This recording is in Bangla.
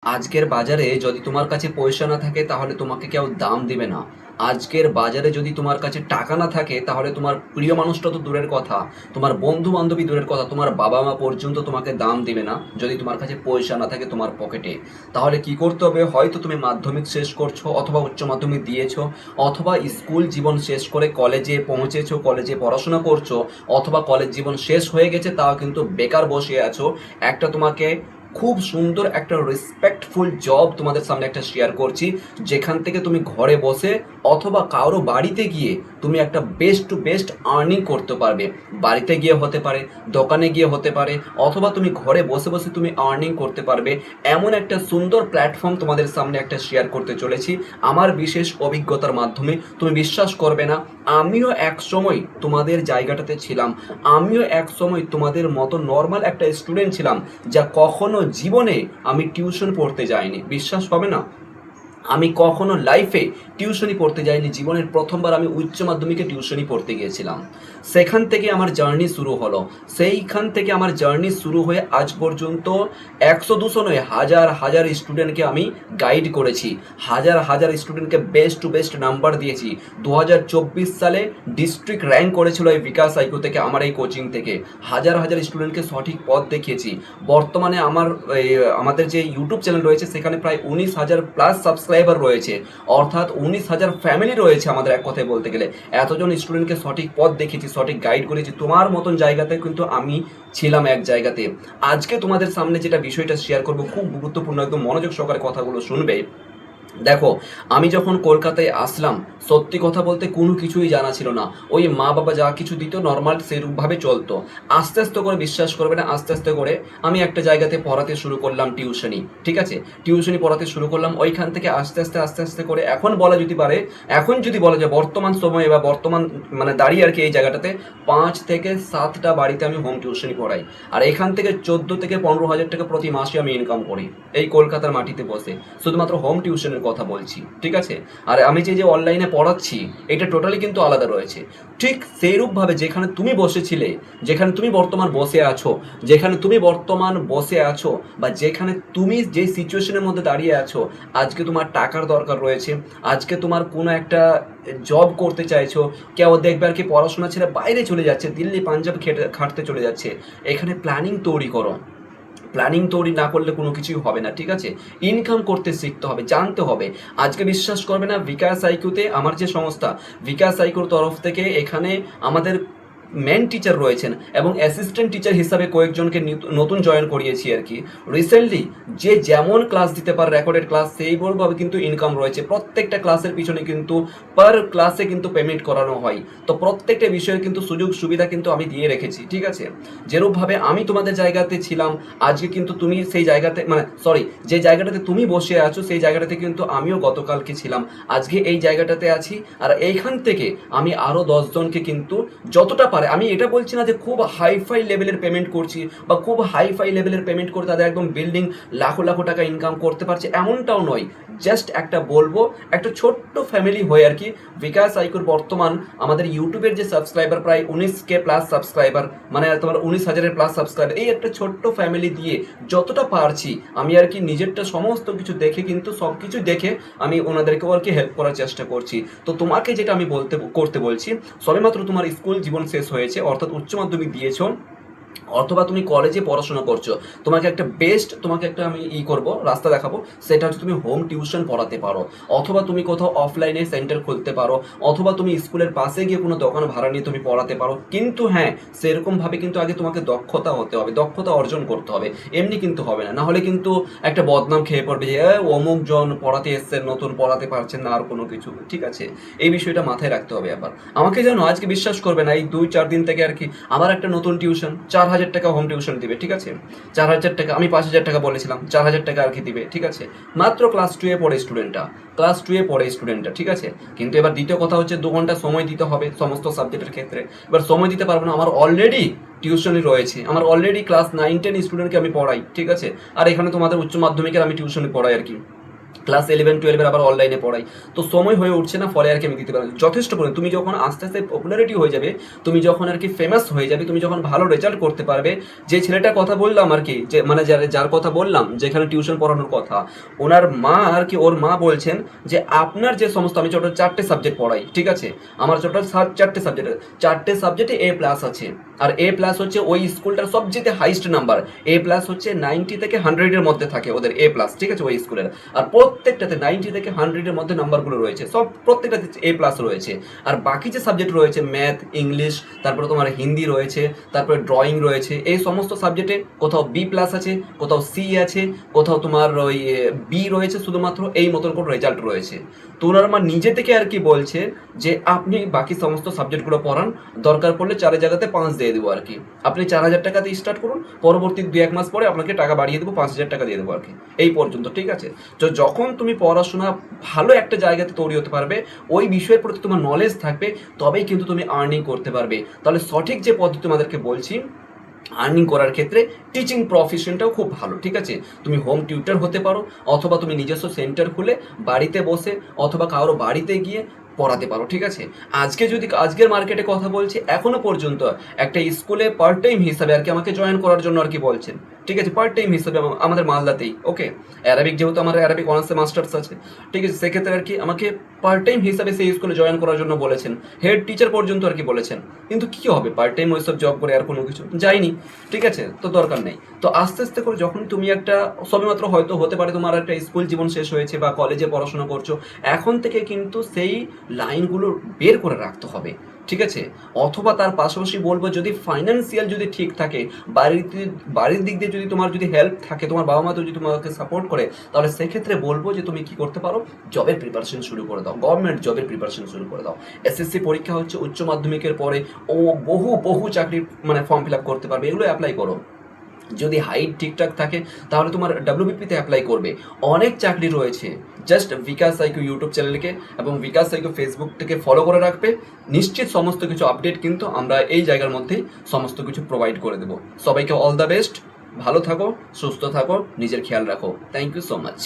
আজকের বাজারে যদি তোমার কাছে পয়সা না থাকে তাহলে তোমাকে কেউ দাম দিবে না। আজকের বাজারে যদি তোমার কাছে টাকা না থাকে তাহলে তোমার প্রিয় মানুষটা তো দূরের কথা, তোমার বন্ধু বান্ধবী দূরের কথা, তোমার বাবা মা পর্যন্ত তোমাকে দাম দিবে না যদি তোমার কাছে পয়সা না থাকে তোমার পকেটে। তাহলে কি করতে হবে? হয়তো তুমি মাধ্যমিক শেষ করছো অথবা উচ্চ মাধ্যমিক দিয়েছো, অথবা স্কুল জীবন শেষ করে কলেজে পৌঁছেছো, কলেজে পড়াশোনা করছো, অথবা কলেজ জীবন শেষ হয়ে গেছে তাও কিন্তু বেকার বসে আছো। একটা তোমাকে খুব সুন্দর একটা রেসপেক্টফুল জব তোমাদের সামনে একটা শেয়ার করছি, যেখান থেকে তুমি ঘরে বসে অথবা কারো বাড়িতে গিয়ে তুমি একটা বেস্ট টু বেস্ট আর্নিং করতে পারবে। বাড়িতে গিয়ে হতে পারে, দোকানে গিয়ে হতে পারে, অথবা তুমি ঘরে বসে বসে তুমি আর্নিং করতে পারবে। এমন একটা সুন্দর প্ল্যাটফর্ম তোমাদের সামনে একটা শেয়ার করতে চলেছি আমার বিশেষ অভিজ্ঞতার মাধ্যমে। তুমি বিশ্বাস করবে না, আমিও এক সময় তোমাদের জায়গাটাতে ছিলাম। আমিও এক সময় তোমাদের মতো নর্মাল একটা স্টুডেন্ট ছিলাম, যা কখনো জীবনে আমি টিউশন পড়তে যাইনি। বিশ্বাস হবে না, আমি কখনো লাইফে টিউশনি পড়তে যাইনি। জীবনের প্রথমবার আমি উচ্চ মাধ্যমিকে টিউশনি পড়তে গিয়েছিলাম। সেখান থেকে আমার জার্নি শুরু হলো। সেইখান থেকে আমার জার্নি শুরু হয়ে আজ পর্যন্ত 100-200 নয়, হাজার হাজার স্টুডেন্টকে আমি গাইড করেছি। হাজার হাজার স্টুডেন্টকে বেস্ট টু বেস্ট নাম্বার দিয়েছি। 2024 সালে ডিস্ট্রিক্ট র্যাঙ্ক করেছিল এই বিকাশ আইকো থেকে, আমার এই কোচিং থেকে। হাজার হাজার স্টুডেন্টকে সঠিক পথ দেখিয়েছি। বর্তমানে আমাদের যে ইউটিউব চ্যানেল রয়েছে সেখানে প্রায় 19,000 প্লাস সাবস্ক্রাইবার রয়েছে, অর্থাৎ 19,000 ফ্যামিলি রয়েছে আমাদের, এক কথায় বলতে গেলে। এতজন স্টুডেন্টকে সঠিক পথ দেখিয়েছি, সঠিক গাইড করেছি। তোমার মতন জায়গাতে কিন্তু আমি ছিলাম এক জায়গাতে। আজকে তোমাদের সামনে যেটা বিষয়টা শেয়ার করবো খুব গুরুত্বপূর্ণ, একদম মনোযোগ সহকারে কথাগুলো শুনবে। দেখো, আমি যখন কলকাতায় আসলাম, সত্যি কথা বলতে কোনো কিছুই জানা ছিল না। ওই মা বাবা যা কিছু দিত নর্মাল সেরূপভাবে চলতো। আস্তে আস্তে করে, বিশ্বাস করবে না, আস্তে আস্তে করে আমি একটা জায়গাতে পড়াতে শুরু করলাম টিউশনি। ঠিক আছে, টিউশনি পড়াতে শুরু করলাম। ওইখান থেকে আস্তে আস্তে আস্তে আস্তে করে এখন বলা যদি পারে, এখন যদি বলা যায় বর্তমান সময়ে বা বর্তমান মানে দাঁড়িয়ে আর কি এই জায়গাটাতে 5 থেকে 7টা বাড়িতে আমি হোম টিউশনি পড়াই। আর এখান থেকে 14 থেকে 15 হাজার টাকা প্রতি মাসে আমি ইনকাম করি এই কলকাতার মাটিতে বসে, শুধুমাত্র হোম টিউশনের কথা বলছি। ঠিক আছে, আর আমি যে যে অনলাইনে পড়াচ্ছি এটা টোটালি কিন্তু আলাদা রয়েছে। ঠিক সেইরূপভাবে যেখানে তুমি বসেছিলে, যেখানে তুমি বর্তমান বসে আছো, যেখানে তুমি বর্তমান বসে আছো, বা যেখানে তুমি যে সিচুয়েশনের মধ্যে দাঁড়িয়ে আছো, আজকে তোমার টাকার দরকার রয়েছে, আজকে তোমার কোনো একটা জব করতে চাইছো, কেউ দেখবে আর কি পড়াশোনা ছেড়ে বাইরে চলে যাচ্ছে, দিল্লি পাঞ্জাব খাটতে চলে যাচ্ছে। এখানে প্ল্যানিং তৈরি করো। প্ল্যানিং তৈরি না করলে কোনো কিছুই হবে না। ঠিক আছে, ইনকাম করতে শিখতে হবে, জানতে হবে। আজকে বিশ্বাস করবে না, বিকাশ আইকিউতে আমার যে সংস্থা, বিকাশ আইকিউর তরফ থেকে এখানে আমাদের মেন টিচার রয়েছেন এবং অ্যাসিস্ট্যান্ট টিচার হিসাবে কয়েকজনকে নতুন জয়েন করিয়েছি আর কি রিসেন্টলি। যে যেমন ক্লাস দিতে পারে, রেকর্ডেড ক্লাস, সেইভাবে কিন্তু ইনকাম রয়েছে। প্রত্যেকটা ক্লাসের পিছনে কিন্তু পার ক্লাসে কিন্তু পেমেন্ট করানো হয়। তো প্রত্যেকটা বিষয়ের কিন্তু সুযোগ সুবিধা কিন্তু আমি দিয়ে রেখেছি। ঠিক আছে, যেরূপভাবে আমি তোমাদের জায়গাতে ছিলাম, আজকে কিন্তু তুমি সেই জায়গাতে, মানে সরি, যে জায়গাটাতে তুমি বসে আছো সেই জায়গাটাতে কিন্তু আমিও গতকালকে ছিলাম, আজকে এই জায়গাটাতে আছি। আর এইখান থেকে আমি আরও 10 জনকে কিন্তু যতটা পারে, আমি এটা বলছি না যে খুব হাইফাই লেভেলের পেমেন্ট করছি বা খুব হাইফাই লেভেলের পেমেন্ট করে তাদের একদম বিল্ডিং লাখো লাখো টাকা ইনকাম করতে পারছে, এমনটাও নয়। জাস্ট একটা বলবো, একটা ছোট্ট ফ্যামিলি হয়ে আর কি বিকাশ আইকুর বর্তমান আমাদের ইউটিউবের যে সাবস্ক্রাইবার প্রায় 19K প্লাস সাবস্ক্রাইবার, মানে তোমার 19,000-এর প্লাস সাবস্ক্রাইবার, এই একটা ছোট্ট ফ্যামিলি দিয়ে যতটা পারছি আমি আর কি নিজেরটা সমস্ত কিছু দেখে, কিন্তু সব কিছু দেখে আমি ওনাদেরকেও আর কি হেল্প করার চেষ্টা করছি। তো তোমাকে যেটা আমি করতে বলছি, সবেমাত্র তোমার স্কুল জীবন শেষ হয়েছে, অর্থাৎ উচ্চ মাধ্যমিক দিয়েছো, অথবা তুমি কলেজে পড়াশোনা করছো, তোমাকে একটা বেস্ট, তোমাকে একটা আমি করব, রাস্তা দেখাবো। সেটা হচ্ছে তুমি হোম টিউশন পড়াতে পারো, অথবা তুমি কোথাও অফলাইনে সেন্টার খুলতে পারো, অথবা তুমি স্কুলের পাশে গিয়ে কোনো দোকান ভাড়া নিয়ে তুমি পড়াতে পারো। কিন্তু হ্যাঁ, সেরকমভাবে কিন্তু আগে তোমাকে দক্ষতা হতে হবে, দক্ষতা অর্জন করতে হবে। এমনি কিন্তু হবে না, নাহলে কিন্তু একটা বদনাম খেয়ে পড়বে যে অমুক জন পড়াতে এসছেন, নতুন পড়াতে পারছেন না আর কোনো কিছু। ঠিক আছে, এই বিষয়টা মাথায় রাখতে হবে। আবার আমাকে জানো, আজকে বিশ্বাস করবে না, এই 2-4 দিন থেকে আর কি আমার একটা নতুন টিউশন 4,000 টাকা হোম টিউশন দিবে। ঠিক আছে, 4,000 টাকা, আমি 5,000 টাকা বলেছিলাম, 4,000 টাকা আর কি দিবে। ঠিক আছে, মাত্র ক্লাস 2 এ পড়ে স্টুডেন্টটা, ক্লাস 2 এ পড়ে স্টুডেন্টটা। ঠিক আছে, কিন্তু এবার দ্বিতীয় কথা হচ্ছে 2 ঘন্টা সময় দিতে হবে সমস্ত সাবজেক্টের ক্ষেত্রে। এবার সময় দিতে পারবো না, আমার অলরেডি টিউশনই রয়েছে, আমার অলরেডি ক্লাস 9-10 স্টুডেন্টকে আমি পড়াই। ঠিক আছে, আর এখানে তোমাদের উচ্চ মাধ্যমিকের আমি টিউশনি পড়াই আর কি। ক্লাস 11-12 আবার অনলাইনে পড়াই, তো সময় হয়ে উঠছে না, ফলে আর কি আমি দিতে পারি যথেষ্ট করে। তুমি যখন আস্তে আস্তে পপুলারিটি হয়ে যাবে, তুমি যখন আর কি ফেমাস হয়ে যাবে, তুমি যখন ভালো রেজাল্ট করতে পারবে, যে ছেলেটার কথা বললাম আর কি, যে মানে যার কথা বললাম যেখানে টিউশন পড়ানোর কথা, ওনার মা আর কি, ওর মা বলছেন যে আপনার যে সমস্ত, আমি টোটাল 4টে সাবজেক্ট পড়াই, ঠিক আছে, আমার টোটাল 4টে সাবজেক্টে A+ আছে, আর A+ হচ্ছে ওই স্কুলটার সবচেয়ে হাইস্ট নাম্বার। A+ হচ্ছে 90 থেকে 100-এর মধ্যে থাকে ওদের A+, ঠিক আছে, ওই স্কুলের। আর প্রত্যেকটাতে 90 থেকে 100-এর মধ্যে নাম্বারগুলো রয়েছে, সব প্রত্যেকটাতে A+ রয়েছে। আর বাকি যে সাবজেক্ট রয়েছে, ম্যাথ, ইংলিশ, তারপরে তোমার হিন্দি রয়েছে, তারপরে ড্রয়িং রয়েছে, এই সমস্ত সাবজেক্টে কোথাও B+ আছে, কোথাও C আছে, কোথাও তোমার ওই B রয়েছে শুধুমাত্র, এই মতন করে রেজাল্ট রয়েছে। তো ওনার মা নিজে থেকে আর কি বলছে যে আপনি বাকি সমস্ত সাবজেক্টগুলো পড়ান, দরকার পড়লে 4 জায়গাতে 5 দিয়ে দেবো আর কি, আপনি 4,000 টাকা দিয়ে স্টার্ট করুন, পরবর্তী 2-1 মাস পরে আপনাকে টাকা বাড়িয়ে দেবো, 5,000 টাকা দিয়ে দেবো আর কি, এই পর্যন্ত, ঠিক আছে। তো যখন তুমি পড়াশোনা ভালো একটা জায়গাতে তৈরি হতে পারবে, ওই বিষয়ের প্রতি তোমার নলেজ থাকবে, তবেই কিন্তু তুমি আর্নিং করতে পারবে। তাহলে সঠিক যে পদ্ধতি তোমাদেরকে বলছি আর্নিং করার ক্ষেত্রে, টিচিং প্রফেশনটাও খুব ভালো, ঠিক আছে। তুমি হোম টিউটর হতে পারো, অথবা তুমি নিজস্ব সেন্টার খুলে বাড়িতে বসে অথবা কারো বাড়িতে গিয়ে পড়াতে পারো, ঠিক আছে। আজকের মার্কেটে কথা বলছি, এখনো পর্যন্ত একটা স্কুলে পার্ট টাইম হিসাবে আর কি আমাকে জয়েন করার জন্য আর কি বলছেন, ঠিক আছে, পার্ট টাইম হিসাবে আমাদের মালদাতেই, ওকে। অ্যারাবিক, যেহেতু আমার অ্যারাবিক অনার্সে মাস্টার্স আছে, ঠিক আছে, সেক্ষেত্রে আর কি আমাকে পার্ট টাইম হিসাবে সেই স্কুলে জয়েন করার জন্য বলেছেন, হেড টিচার পর্যন্ত আর কি বলেছেন। কিন্তু কি হবে পার্ট টাইম ওইসব জব করে, আর কোনো কিছু যায়নি, ঠিক আছে, তো দরকার নেই। তো আস্তে আস্তে করে যখন তুমি একটা, সবেমাত্র হয়তো হতে পারে তোমার একটা স্কুল জীবন শেষ হয়েছে বা কলেজে পড়াশোনা করছো, এখন থেকে কিন্তু সেই লাইনগুলো বের করে রাখতে হবে, ঠিক আছে। অথবা তার পাশাপাশি বলবো, যদি ফাইন্যান্সিয়াল যদি ঠিক থাকে, বাড়ির দিক দিয়ে যদি তোমার যদি হেল্প থাকে, তোমার বাবা মা যদি তোমাকে সাপোর্ট করে, তাহলে সেক্ষেত্রে বলবো যে তুমি কি করতে পারো, জবের প্রিপারেশন শুরু করে দাও, গভর্নমেন্ট জবের প্রিপারেশন শুরু করে দাও। SSC পরীক্ষা হচ্ছে উচ্চ মাধ্যমিকের পরে, ও বহু চাকরির মানে ফর্ম ফিল আপ করতে পারবে, এগুলো অ্যাপ্লাই করো। যদি হাইট ঠিকঠাক থাকে তাহলে তোমার WBPতে অ্যাপ্লাই করবে, অনেক চাকরি রয়েছে। জাস্ট বিকাশ সাইকো ইউটিউব চ্যানেলকে এবং বিকাশ সাইকো ফেসবুক থেকে ফলো করে রাখবে, নিশ্চিত সমস্ত কিছু আপডেট কিন্তু আমরা এই জায়গার মধ্যেই সমস্ত কিছু প্রোভাইড করে দেবো। সবাইকে অল দ্য বেস্ট, ভালো থাকো, সুস্থ থাকো, নিজের খেয়াল রাখো। Thank you so much.